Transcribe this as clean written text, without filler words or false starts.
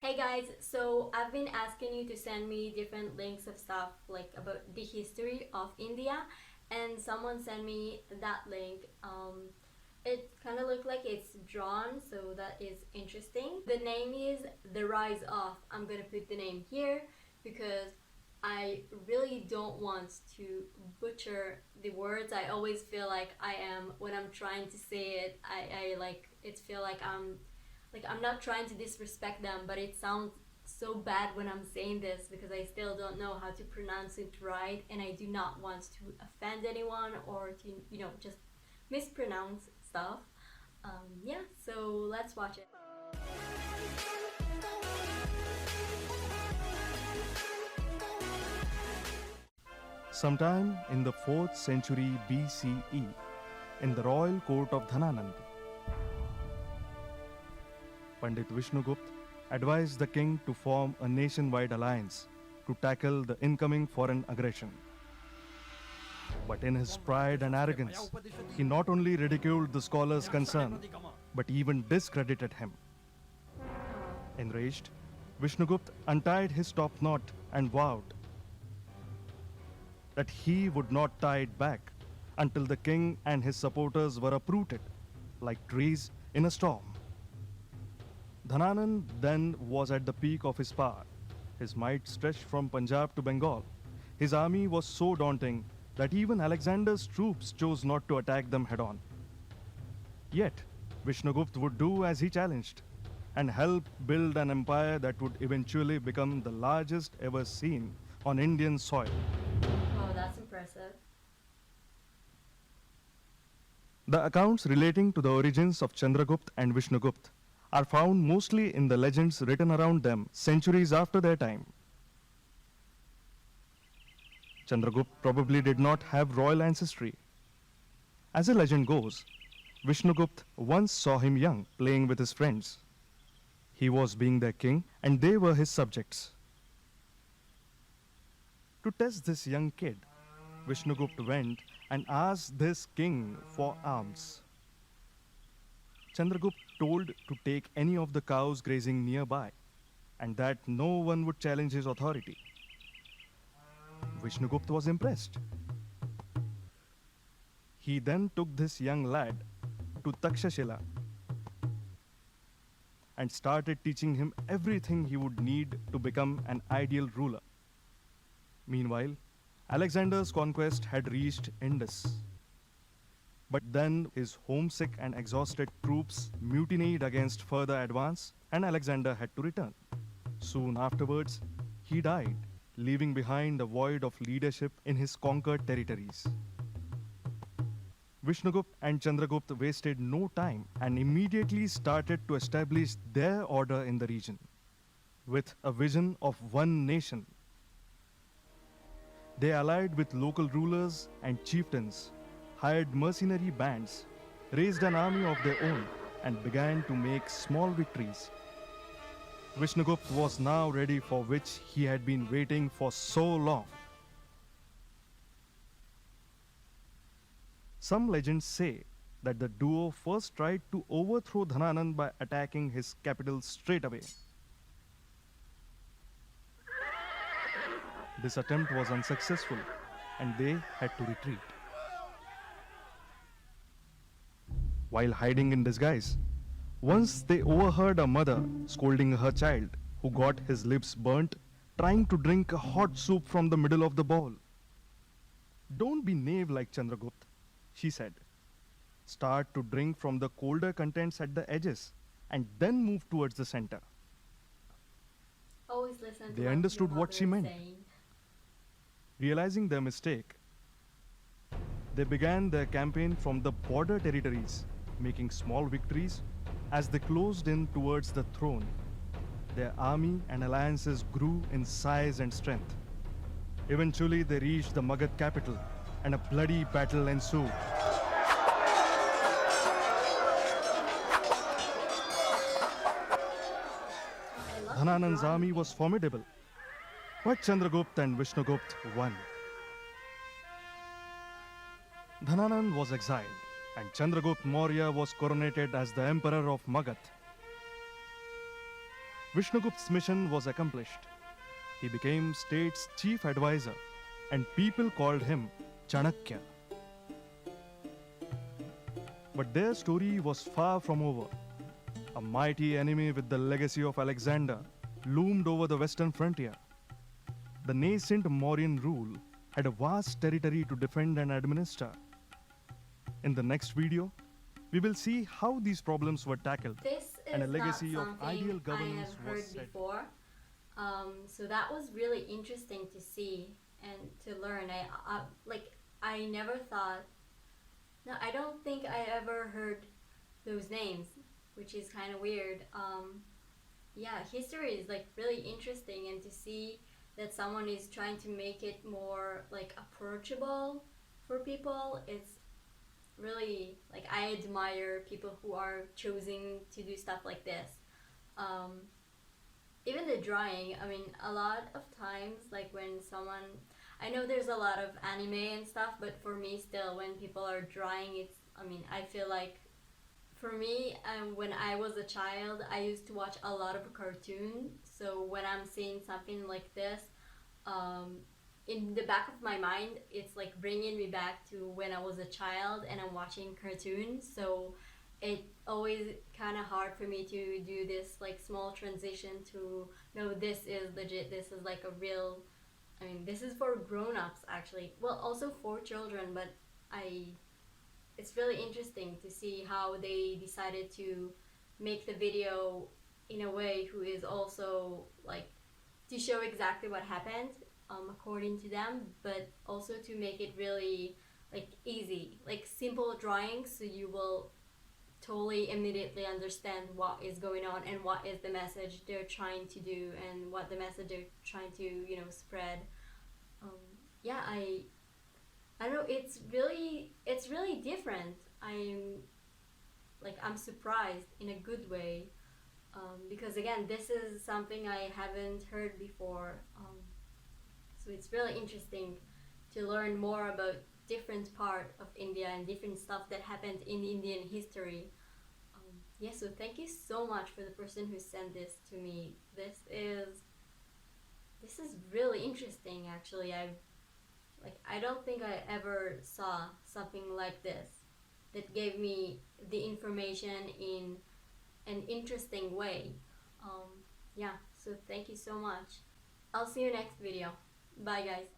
Hey guys, so I've been asking you to send me different links of stuff like about the history of India, and someone sent me that link. It kind of looked like it's drawn, so that is interesting. The name is The Rise Of. I'm gonna put the name here because I really don't want to butcher the words. I always feel like I am when I'm trying to say it. I like it feel like I'm not trying to disrespect them, but it sounds so bad when I'm saying this because I still don't know how to pronounce it right, and I do not want to offend anyone or to just mispronounce stuff. Yeah, so let's watch it. Sometime in the 4th century BCE, in the royal court of Dhananand, Pandit Vishnugupta advised the king to form a nationwide alliance to tackle the incoming foreign aggression. But in his pride and arrogance, he not only ridiculed the scholar's concern, but even discredited him. Enraged, Vishnugupta untied his top knot and vowed that he would not tie it back until the king and his supporters were uprooted like trees in a storm. Dhananand then was at the peak of his power. His might stretched from Punjab to Bengal. His army was so daunting that even Alexander's troops chose not to attack them head-on. Yet, Vishnugupta would do as he challenged and help build an empire that would eventually become the largest ever seen on Indian soil. Oh, that's impressive. The accounts relating to the origins of Chandragupta and Vishnugupta are found mostly in the legends written around them centuries after their time. Chandragupta probably did not have royal ancestry. As the legend goes, Vishnugupta once saw him young playing with his friends. He was being their king and they were his subjects. To test this young kid, Vishnugupta went and asked this king for alms. Chandragupta told to take any of the cows grazing nearby and that no one would challenge his authority. Vishnugupta was impressed. He then took this young lad to Takshashila and started teaching him everything he would need to become an ideal ruler. Meanwhile, Alexander's conquest had reached Indus. But then his homesick and exhausted troops mutinied against further advance and Alexander had to return. Soon afterwards, he died, leaving behind a void of leadership in his conquered territories. Vishnugupta and Chandragupta wasted no time and immediately started to establish their order in the region with a vision of one nation. They allied with local rulers and chieftains, hired mercenary bands, raised an army of their own, and began to make small victories. Vishnugupta was now ready for which he had been waiting for so long. Some legends say that the duo first tried to overthrow Dhananand by attacking his capital straight away. This attempt was unsuccessful and they had to retreat. While hiding in disguise, once they overheard a mother scolding her child who got his lips burnt trying to drink a hot soup from the middle of the bowl. "Don't be knave like Chandragupta," she said. "Start to drink from the colder contents at the edges and then move towards the center." Always listen to They what understood your what mother she is meant. saying. Realizing their mistake, they began their campaign from the border territories, making small victories as they closed in towards the throne. Their army and alliances grew in size and strength. Eventually, they reached the Magad capital, and a bloody battle ensued. I love Dhananand's drawing army things. was formidable, but Chandragupta and Vishnugupta won. Dhananand was exiled, and Chandragupta Maurya was coronated as the emperor of Magad. Vishnugupta's mission was accomplished. He became state's chief advisor, and people called him Chanakya. But their story was far from over. A mighty enemy with the legacy of Alexander loomed over the western frontier. The nascent Mauryan rule had a vast territory to defend and administer. In the next video, we will see how these problems were tackled This and a is legacy not of something ideal I governance have heard was set. before. So that was really interesting to see and to learn. I never thought. No, I don't think I ever heard those names, which is kind of weird. Yeah, history is like really interesting, and to see that someone is trying to make it more like approachable for people, it's really like I admire people who are choosing to do stuff like this. Even the drawing, I mean, a lot of times, like when someone, I know there's a lot of anime and stuff, but for me still, when people are drawing, it's, I mean, I feel like, for me, when I was a child, I used to watch a lot of cartoons, so when I'm seeing something like this, in the back of my mind, it's like bringing me back to when I was a child and I'm watching cartoons, so it always kind of hard for me to do this like small transition to no, this is legit, this is like a real, I mean, this is for grown-ups actually, well, also for children, but it's really interesting to see how they decided to make the video in a way who is also like to show exactly what happened, according to them, but also to make it really like easy, like simple drawings, so you will totally immediately understand what is going on and what is the message they're trying to do and what the message they're trying to, you know, spread. Yeah, I don't know, it's really different. I'm surprised in a good way, because again, this is something I haven't heard before, so it's really interesting to learn more about different part of India and different stuff that happened in Indian history. Yeah, so thank you so much for the person who sent this to me. This is really interesting actually. I don't think I ever saw something like this that gave me the information in an interesting way. Yeah, so thank you so much. I'll see you next video. Bye guys.